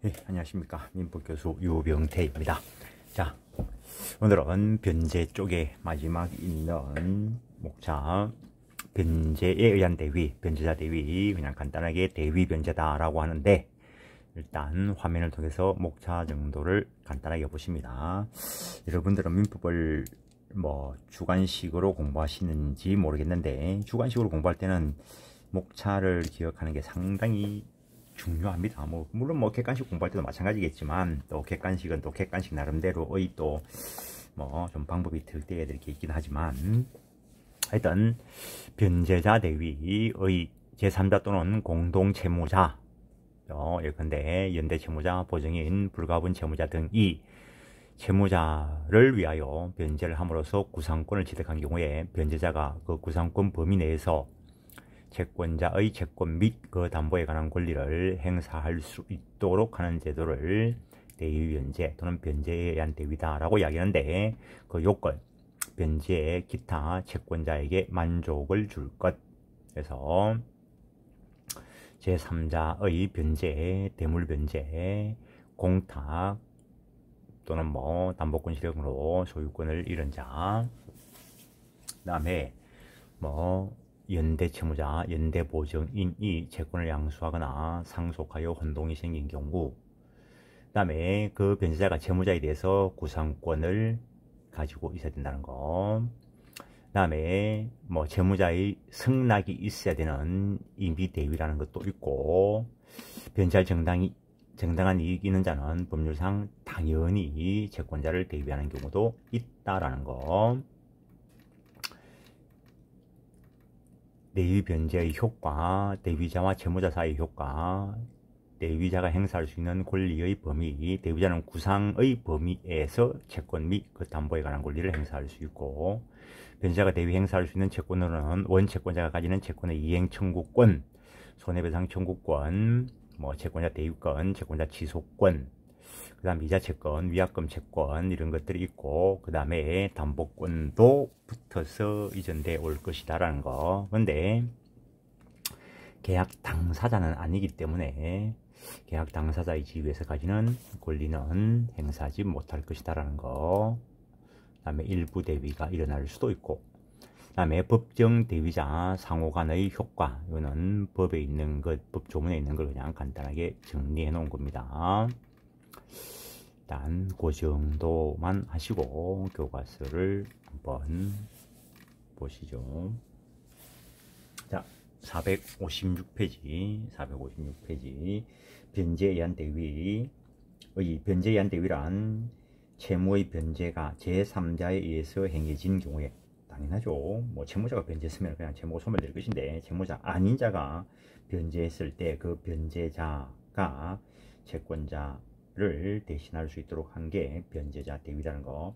네, 안녕하십니까. 민법교수 유병태입니다. 자, 오늘은 변제 쪽에 마지막 있는 목차 변제에 의한 대위, 변제자 대위, 그냥 간단하게 대위 변제다라고 하는데, 일단 화면을 통해서 목차 정도를 간단하게 보십니다. 여러분들은 민법을 주관식으로 공부하시는지 모르겠는데, 주관식으로 공부할 때는 목차를 기억하는 게 상당히 중요합니다. 물론 객관식 공부할 때도 마찬가지겠지만, 또 객관식은 또 객관식 나름대로의 또 좀 방법이 특대해야 될 게 있긴 하지만, 하여튼 변제자 대위의 제3자 또는 공동채무자, 예컨대 연대채무자, 보증인, 불가분 채무자 등이 채무자를 위하여 변제를 함으로써 구상권을 취득한 경우에 변제자가 그 구상권 범위 내에서 채권자의 채권 및 그 담보에 관한 권리를 행사할 수 있도록 하는 제도를 대위변제 또는 변제에 의한 대위다라고 이야기하는데, 그 요건, 변제의 기타 채권자에게 만족을 줄 것. 그래서 제3자의 변제, 대물변제, 공탁 또는 담보권 실형으로 소유권을 잃은 자, 그 다음에 연대채무자, 연대보증인이 채권을 양수하거나 상속하여 혼동이 생긴 경우, 그 다음에 그 변제자가 채무자에 대해서 구상권을 가지고 있어야 된다는 거, 그 다음에 채무자의 승낙이 있어야 되는 임의대위라는 것도 있고, 변제할 정당한 이익이 있는 자는 법률상 당연히 채권자를 대위하는 경우도 있다라는 거. 대위 변제의 효과, 대위자와 채무자 사이의 효과, 대위자가 행사할 수 있는 권리의 범위, 대위자는 구상의 범위에서 채권 및 그 담보에 관한 권리를 행사할 수 있고, 변제자가 대위 행사할 수 있는 채권으로는 원채권자가 가지는 채권의 이행 청구권, 손해배상 청구권, 채권자 대위권, 채권자 취소권, 그 다음 이자 채권, 위약금 채권 이런 것들이 있고, 그 다음에 담보권도 붙어서 이전돼 올 것이다 라는 거. 근데 계약 당사자는 아니기 때문에 계약 당사자의 지위에서 가지는 권리는 행사하지 못할 것이다 라는 거. 그 다음에 일부 대위가 일어날 수도 있고, 그 다음에 법정 대위자 상호 간의 효과, 이거는 법에 있는 것, 법 조문에 있는 걸 그냥 간단하게 정리해 놓은 겁니다. 일단 그 정도만 하시고 교과서를 한번 보시죠. 자, 456페이지 변제에 의한 대위의 변제에 의한 대위란 채무의 변제가 제3자에 의해서 행해진 경우에, 당연하죠. 채무자가 변제했으면 그냥 채무가 소멸될 것인데, 채무자 아닌 자가 변제했을 때 그 변제자가 채권자를 대신할 수 있도록 한 게 변제자 대위라는 거.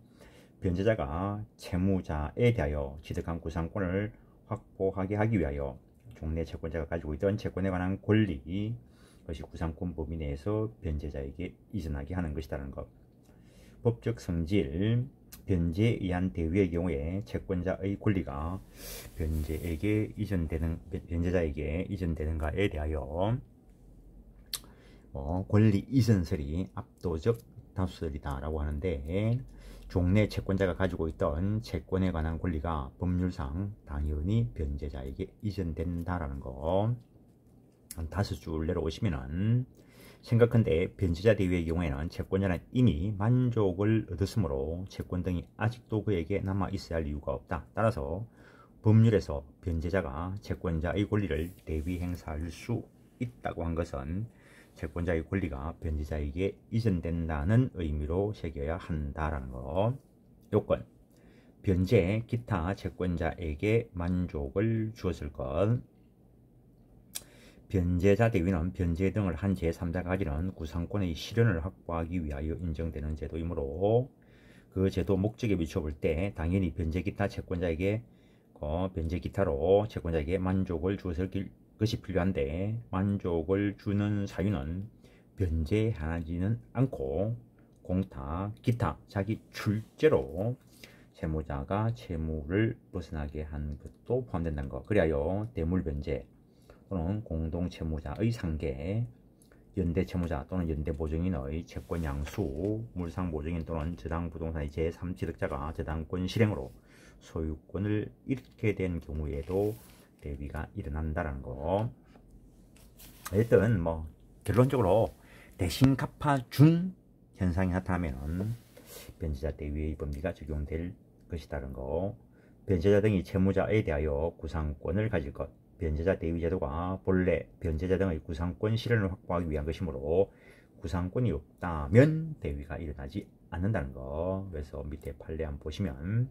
변제자가 채무자에 대하여 취득한 구상권을 확보하게 하기 위하여 종래 채권자가 가지고 있던 채권에 관한 권리, 그것이 구상권 범위 내에서 변제자에게 이전하게 하는 것이라는 것. 법적 성질, 변제에 의한 대위의 경우에 채권자의 권리가 변제자에게 이전되는가에 대하여 권리 이전설이 압도적 다수설이다 라고 하는데, 종래 채권자가 가지고 있던 채권에 관한 권리가 법률상 당연히 변제자에게 이전된다라는 거. 다섯 줄 내려오시면은, 생각한데 변제자 대위의 경우에는 채권자는 이미 만족을 얻었으므로 채권 등이 아직도 그에게 남아 있어야 할 이유가 없다. 따라서 법률에서 변제자가 채권자의 권리를 대위 행사할 수 있다고 한 것은 채권자의 권리가 변제자에게 이전된다는 의미로 새겨야 한다라는 거. 요건, 변제 기타 채권자에게 만족을 주었을 것. 변제자 대위는 변제 등을 한 제3자가 가지는 구상권의 실현을 확보하기 위하여 인정되는 제도이므로, 그 제도 목적에 비춰볼 때 당연히 변제 기타 채권자에게 변제 기타로 채권자에게 만족을 주었을 것이 필요한데, 만족을 주는 사유는 변제하지는 않고 공탁, 기타, 자기 출제로 채무자가 채무를 벗어나게 한 것도 포함된다는 것. 그리하여 대물변제 또는 공동채무자의 상계, 연대 채무자 또는 연대 보증인의 채권 양수, 물상 보증인 또는 저당 부동산의 제3취득자가 저당권 실행으로 소유권을 잃게 된 경우에도 대위가 일어난다는 거. 어쨌든 뭐 결론적으로 대신 갚아준 현상이 나타나면 변제자 대위의 법리가 적용될 것이라는 거. 변제자 등이 채무자에 대하여 구상권을 가질 것. 변제자 대위 제도가 본래 변제자 등의 구상권 실현을 확보하기 위한 것이므로 구상권이 없다면 대위가 일어나지 않는다는 거. 그래서 밑에 판례 한번 보시면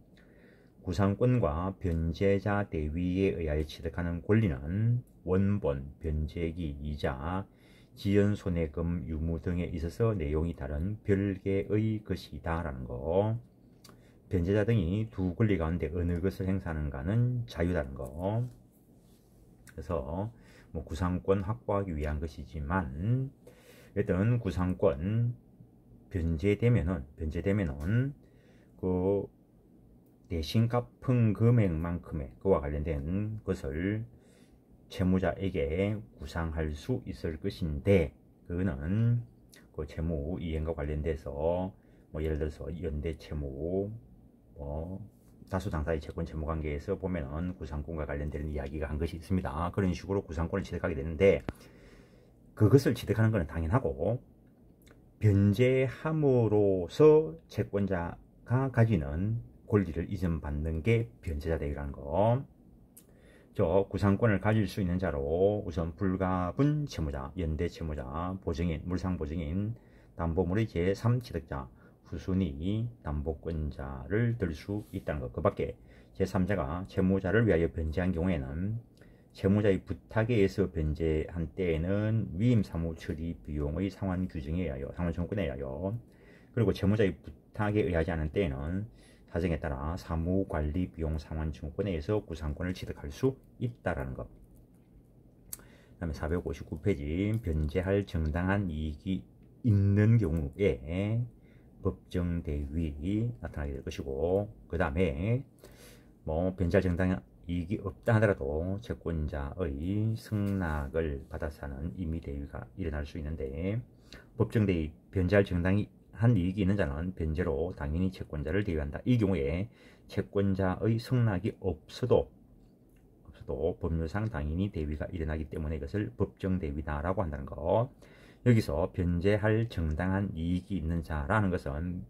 구상권과 변제자 대위에 의하여 취득하는 권리는 원본, 변제기, 이자, 지연손해금, 유무 등에 있어서 내용이 다른 별개의 것이다 라는 거. 변제자 등이 두 권리 가운데 어느 것을 행사하는가는 자유다는 거. 그래서 뭐 구상권 확보하기 위한 것이지만 일단 구상권 변제되면은 그 대신 갚은 금액만큼의 그와 관련된 것을 채무자에게 구상할 수 있을 것인데, 그거는 그 채무 이행과 관련돼서 뭐 예를 들어서 연대 채무, 뭐 다수 당사의 채권 채무 관계에서 보면은 구상권과 관련되는 이야기가 한 것이 있습니다. 그런 식으로 구상권을 취득하게 되는데, 그것을 취득하는 것은 당연하고 변제함으로써 채권자가 가지는 권리를 이전받는 게 변제자 대위라는 거. 저 구상권을 가질 수 있는 자로 우선 불가분 채무자, 연대 채무자, 보증인, 물상 보증인, 담보물의 제3취득자, 후순위 담보권자를 들 수 있다는 것. 그 밖에 제3자가 채무자를 위하여 변제한 경우에는 채무자의 부탁에 의해서 변제한 때에는 위임 사무 처리 비용의 상환 규정에 의하여, 상환 청구권에 의하여, 그리고 채무자의 부탁에 의하지 않은 때에는 사정에 따라 사무관리 비용 상환 청구권에 의해서 구상권을 취득할 수 있다라는 것. 그 다음에 459페이지 변제할 정당한 이익이 있는 경우에 법정 대위 나타나게 될 것이고, 그 다음에 뭐 변제할 정당한 이익이 없다 하더라도 채권자의 승낙을 받아서 하는 임의 대위가 일어날 수 있는데, 법정 대위 변제할 정당한 이익이 있는 자는 변제로 당연히 채권자를 대위한다. 이 경우에 채권자의 승낙이 없어도 법률상 당연히 대위가 일어나기 때문에 이것을 법정 대위다라고 한다는 거. 여기서 변제할 정당한 이익이 있는 자라는 것은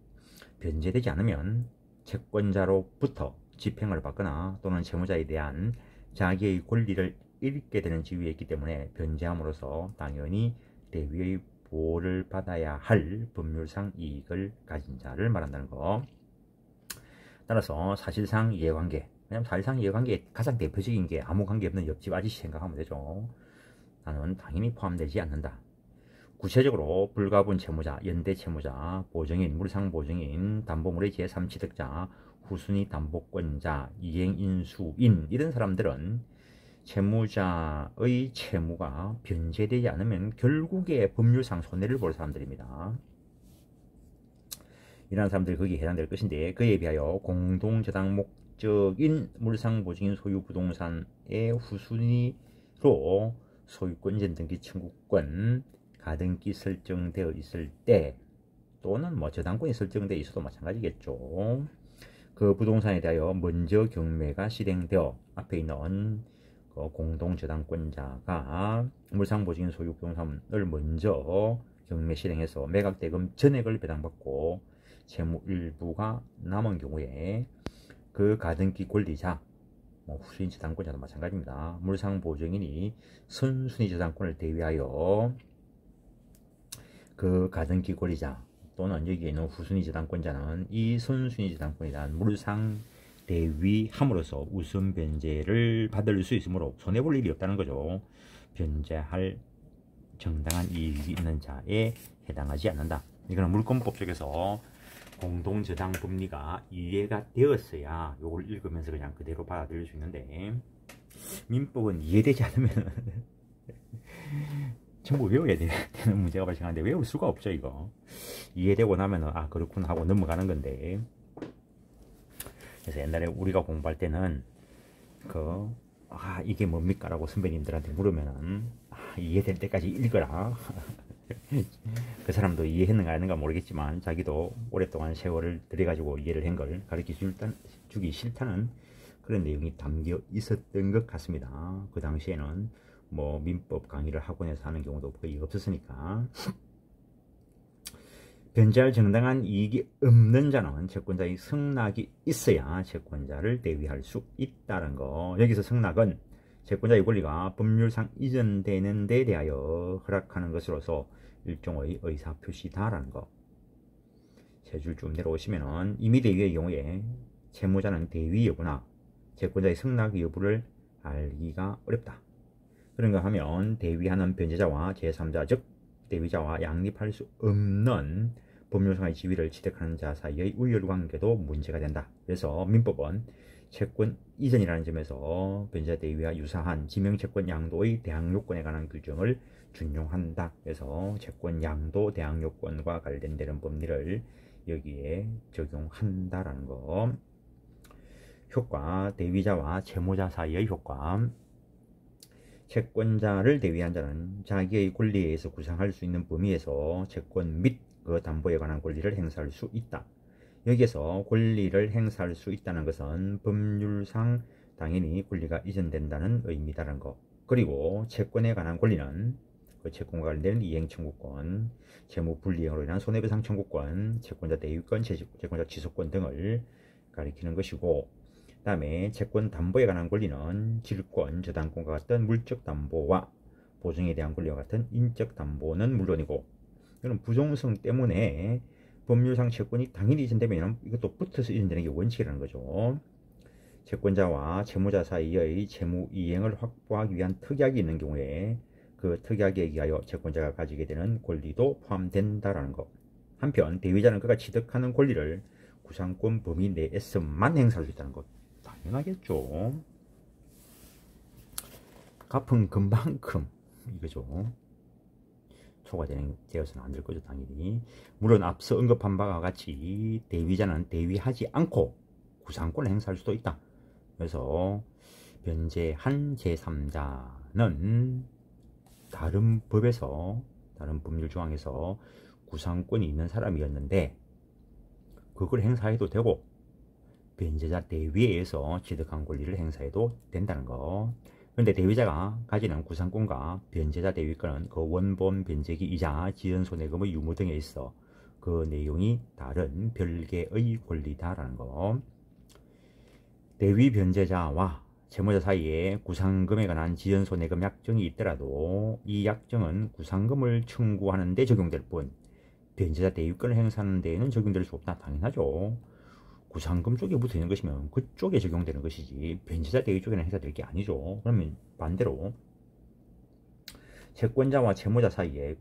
변제되지 않으면 채권자로부터 집행을 받거나 또는 채무자에 대한 자기의 권리를 잃게 되는 지위에 있기 때문에 변제함으로써 당연히 대위의 보호를 받아야 할 법률상 이익을 가진 자를 말한다는 거. 따라서 사실상 이해관계, 왜냐면 사실상 이해관계의 가장 대표적인 게 아무 관계 없는 옆집 아저씨 생각하면 되죠. 나는 당연히 포함되지 않는다. 구체적으로 불가분 채무자, 연대 채무자, 보증인, 물상 보증인, 담보물의 제3취득자, 후순위 담보권자, 이행인수인, 이런 사람들은 채무자의 채무가 변제되지 않으면 결국에 법률상 손해를 볼 사람들입니다. 이러한 사람들이 거기에 해당될 것인데, 그에 비하여 공동저당 목적인 물상보증인 소유 부동산의 후순위로 소유권 이전 등기 청구권, 가등기 설정되어 있을 때, 또는 뭐 저당권이 설정되어 있어도 마찬가지겠죠. 그 부동산에 대하여 먼저 경매가 실행되어 앞에 있는 그 공동저당권자가 물상보증인 소유 부동산을 먼저 경매 실행해서 매각대금 전액을 배당받고 채무 일부가 남은 경우에 그 가등기 권리자, 뭐 후순위 저당권자도 마찬가지입니다. 물상보증인이 선순위 저당권을 대위하여 그 가등기 권리자 또는 여기에 있는 후순위 저당권자는 이 선순위 저당권에 대한 물상 대위함으로써 우선 변제를 받을 수 있으므로 손해볼 일이 없다는 거죠. 변제할 정당한 이익이 있는 자에 해당하지 않는다. 이거는 물권법 쪽에서 공동저당 법리가 이해가 되었어야 이걸 읽으면서 그냥 그대로 받아들일 수 있는데, 민법은 이해되지 않으면 전부 외워야 되는 문제가 발생하는데 외울 수가 없죠. 이거 이해되고 나면은 아 그렇구나 하고 넘어가는 건데, 그래서 옛날에 우리가 공부할 때는 이게 뭡니까 라고 선배님들한테 물으면은 이해될 때까지 읽어라 그 사람도 이해했는가 아닌가 모르겠지만 자기도 오랫동안 세월을 들여가지고 이해를 한 걸 가르쳐 주기 싫다는 그런 내용이 담겨 있었던 것 같습니다. 그 당시에는 뭐 민법 강의를 학원에서 하는 경우도 거의 없었으니까. 변제할 정당한 이익이 없는 자는 채권자의 승낙이 있어야 채권자를 대위할 수 있다는 거. 여기서 승낙은 채권자의 권리가 법률상 이전되는 데 대하여 허락하는 것으로서 일종의 의사표시다라는 거. 세 줄 좀 내려오시면은 임의 대위의 경우에 채무자는 대위 여부나 채권자의 승낙 여부를 알기가 어렵다. 그런가 하면 대위하는 변제자와 제3자 즉 대위자와 양립할 수 없는 법률상의 지위를 취득하는 자 사이의 우열관계도 문제가 된다. 그래서 민법은 채권 이전이라는 점에서 변제자 대위와 유사한 지명채권 양도의 대항요건에 관한 규정을 준용한다. 그래서 채권 양도 대항요건과 관련되는 법리를 여기에 적용한다라는 거. 효과, 대위자와 채무자 사이의 효과. 채권자를 대위한 자는 자기의 권리에 의해서 구상할 수 있는 범위에서 채권 및 그 담보에 관한 권리를 행사할 수 있다. 여기에서 권리를 행사할 수 있다는 것은 법률상 당연히 권리가 이전된다는 의미다라는 것. 그리고 채권에 관한 권리는 그 채권과 관련된 이행 청구권, 채무 불이행으로 인한 손해배상 청구권, 채권자 대위권, 채권자 취소권 등을 가리키는 것이고, 그 다음에 채권 담보에 관한 권리는 질권, 저당권과 같은 물적 담보와 보증에 대한 권리와 같은 인적 담보는 물론이고, 이런 부종성 때문에 법률상 채권이 당연히 이전되면 이것도 붙어서 이전되는 게 원칙이라는 거죠. 채권자와 채무자 사이의 채무 이행을 확보하기 위한 특약이 있는 경우에 그 특약에 의하여 채권자가 가지게 되는 권리도 포함된다라는 것. 한편 대위자는 그가 취득하는 권리를 구상권 범위 내에서만 행사할 수 있다는 것. 당연하겠죠. 갚은 금방큼 이거죠. 초과되어서는 안 될 거죠, 당연히. 물론 앞서 언급한 바와 같이 대위자는 대위하지 않고 구상권을 행사할 수도 있다. 그래서 변제한 제3자는 다른 법에서, 다른 법률 조항에서 구상권이 있는 사람이었는데 그걸 행사해도 되고 변제자 대위에 의해서 취득한 권리를 행사해도 된다는 거. 그런데 대위자가 가지는 구상권과 변제자 대위권은 그 원본 변제기 이자 지연손해금의 유무 등에 있어 그 내용이 다른 별개의 권리다라는 거. 대위 변제자와 채무자 사이에 구상금에 관한 지연손해금 약정이 있더라도 이 약정은 구상금을 청구하는 데 적용될 뿐 변제자 대위권을 행사하는 데에는 적용될 수 없다. 당연하죠. 구상금 쪽에 붙어 있는 것이면 그쪽에 적용되는 것이지 변제자 대위 쪽에는 행사될 게 아니죠. 그러면 반대로 채권자와 채무자 사이에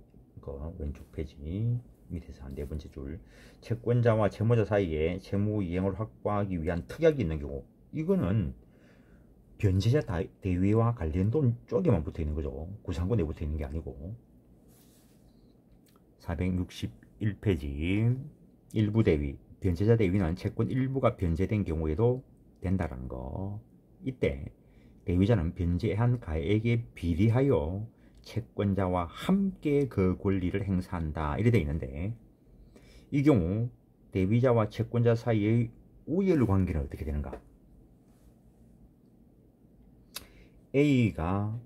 왼쪽 페이지 밑에서 한 네 번째 줄 채권자와 채무자 사이에 채무 이행을 확보하기 위한 특약이 있는 경우 이거는 변제자 대위와 관련된 쪽에만 붙어 있는 거죠. 구상권에 붙어 있는 게 아니고. 461페이지 일부 대위 변제자 대위는 채권 일부가 변제된 경우에도 된다는 거. 이때 대위자는 변제한 가액에 비례하여 채권자와 함께 그 권리를 행사한다 이래 돼 있는데 이 경우 대위자와 채권자 사이의 우열 관계는 어떻게 되는가? A가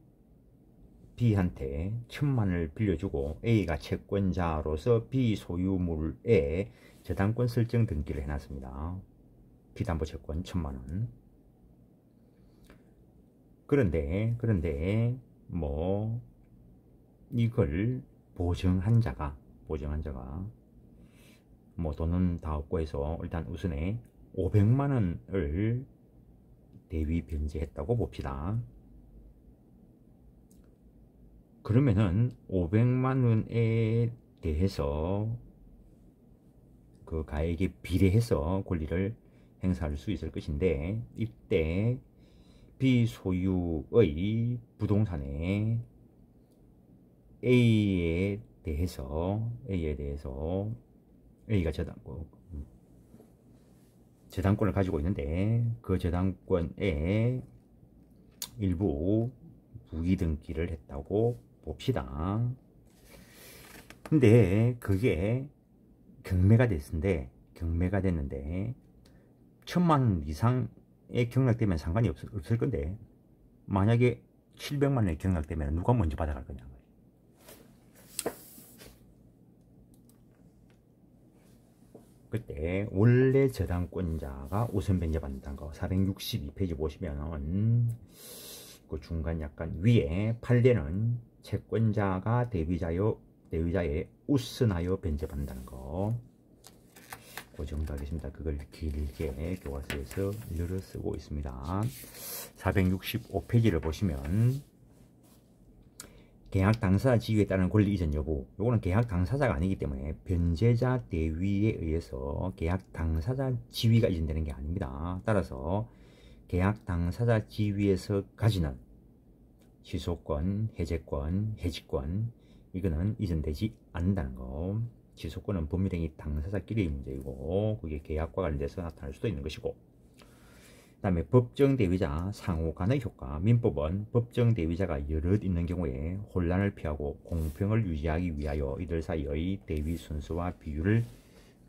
B한테 1000만을 빌려주고 A가 채권자로서 B 소유물에 저당권 설정 등기를 해놨습니다. 비담보채권 1000만원. 그런데 뭐 이걸 보증한 자가 뭐 돈은 다 없고 해서 일단 우선에 500만원을 대위 변제했다고 봅시다. 그러면은 500만원에 대해서 그 가액에 비례해서 권리를 행사할 수 있을 것인데 이때 비소유의 부동산에 A에 대해서 A가 저당권을 가지고 있는데 그 저당권에 일부 부기 등기를 했다고 봅시다. 근데 그게 경매가 됐는데 1000만 원 이상의 경락되면 상관이 없을 건데, 만약에 700만 원의 경락되면 누가 먼저 받아갈 거냐. 그때 원래 저당권자가 우선 변제받는다는 거, 462페이지 보시면 그 중간 약간 위에 판례는 채권자가 대위자에 우선하여 변제받는다는 거, 그 정도 하겠습니다. 그걸 길게 교과서에서 늘어 쓰고 있습니다. 465페이지를 보시면 계약 당사자 지위에 따른 권리 이전 여부, 요거는 계약 당사자가 아니기 때문에 변제자 대위에 의해서 계약 당사자 지위가 이전되는 게 아닙니다. 따라서 계약 당사자 지위에서 가지는 취소권, 해제권, 해지권, 이거는 이전되지 않는다는 거. 취소권은 법률행위 당사자끼리의 문제이고, 그게 계약과 관련돼서 나타날 수도 있는 것이고, 그 다음에 법정대위자 상호 간의 효과. 민법은 법정대위자가 여럿 있는 경우에 혼란을 피하고 공평을 유지하기 위하여 이들 사이의 대위 순서와 비율을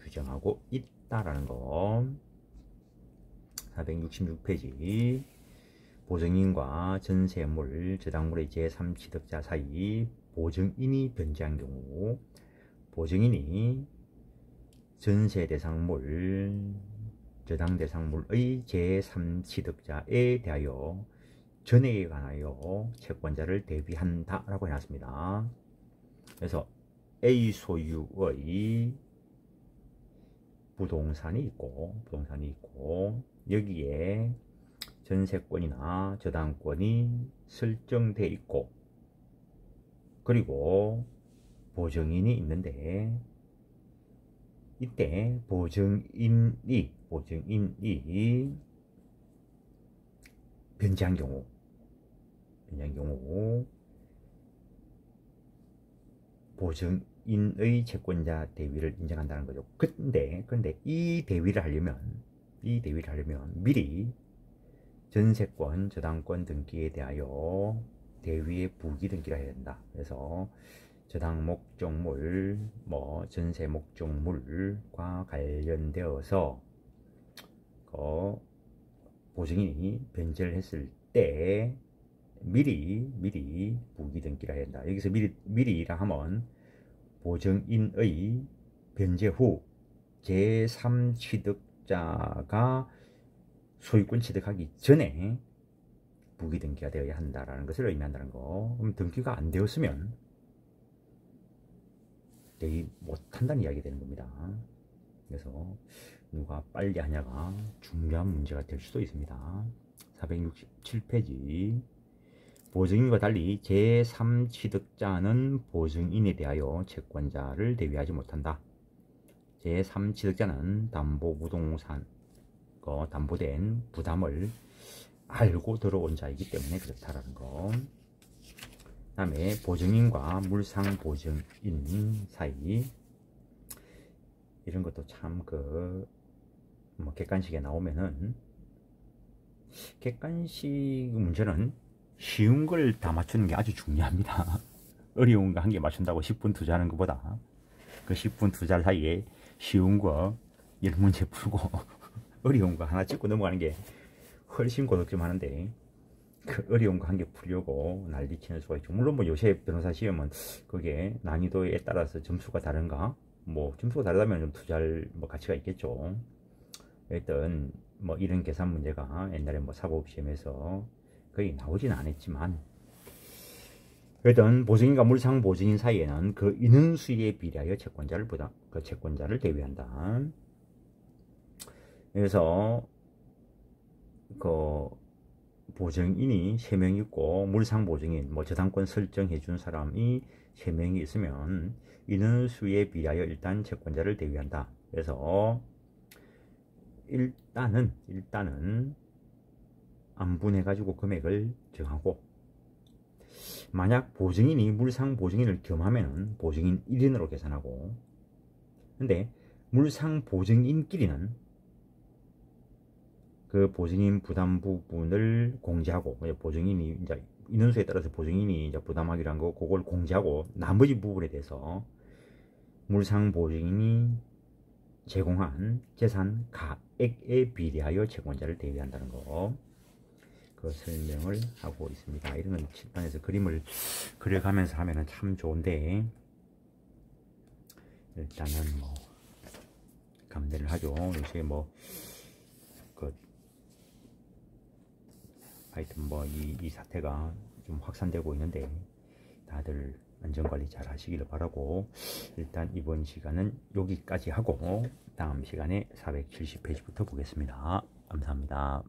규정하고 있다라는 거. 466페이지 보증인과 전세물, 저당물의 제3취득자 사이 보증인이 변제한 경우, 보증인이 전세 대상물, 저당 대상물의 제3취득자에 대하여 전액에 관하여 채권자를 대비한다 라고 해놨습니다. 그래서 A 소유의 부동산이 있고 여기에 전세권이나 저당권이 설정돼 있고, 그리고 보증인이 있는데, 이때 보증인이 변제한 경우 보증인의 채권자 대위를 인정한다는 거죠. 근데 이 대위를 하려면 미리 전세권, 저당권 등기에 대하여 대위의 부기 등기를 해야 된다. 그래서 저당 목적물, 전세 목적물과 관련되어서 보증인이 변제를 했을 때 미리 부기 등기를 해야 된다. 여기서 미리라 하면 보증인의 변제 후 제3취득자가 소유권 취득하기 전에 부기 등기가 되어야 한다라는 것을 의미한다는 거. 그럼 등기가 안 되었으면 대위 못한다는 이야기 되는 겁니다. 그래서 누가 빨리 하냐가 중요한 문제가 될 수도 있습니다. 467페이지 보증인과 달리 제3취득자는 보증인에 대하여 채권자를 대위하지 못한다. 제3취득자는 담보부동산 담보된 부담을 알고 들어온 자이기 때문에 그렇다라는 거. 그 다음에 보증인과 물상보증인 사이, 이런 것도 참 객관식에 나오면은, 객관식 문제는 쉬운 걸 다 맞추는 게 아주 중요합니다. 어려운 거 한 개 맞춘다고 10분 투자하는 것보다 그 10분 투자 사이에 쉬운 거 10문제 풀고 어려운 거 하나 찍고 넘어가는 게 훨씬 고득 좀 하는데, 그 어려운 거 한 개 풀려고 난리치는 수가 있죠. 물론 요새 변호사 시험은 그게 난이도에 따라서 점수가 다른가, 점수가 다르다면 좀 투자할 가치가 있겠죠. 일단 이런 계산 문제가 옛날에 사법시험에서 거의 나오진 않았지만, 일단 보증인과 물상보증인 사이에는 그 인원수에 비례하여 채권자를 대위한다. 그래서 보증인이 3명 있고 물상보증인, 저당권 설정해 준 사람이 3명이 있으면 인원수에 비례하여 일단 채권자를 대위한다. 그래서 일단은 안분해 가지고 금액을 정하고, 만약 보증인이 물상보증인을 겸하면 보증인 1인으로 계산하고, 근데 물상보증인끼리는 그 보증인 부담 부분을 공제하고, 보증인이 인원수에 따라서 보증인이 부담하기로 한 거 그걸 공제하고, 나머지 부분에 대해서 물상보증인이 제공한 재산 가액에 비례하여 채권자를 대위한다는 거, 그 설명을 하고 있습니다. 이런 건 칠판에서 그림을 그려가면서 하면은 참 좋은데, 일단은 뭐 감대를 하죠. 요새 뭐 하여튼 뭐 이 사태가 좀 확산되고 있는데 다들 안전관리 잘 하시기를 바라고, 일단 이번 시간은 여기까지 하고 다음 시간에 470페이지부터 보겠습니다. 감사합니다.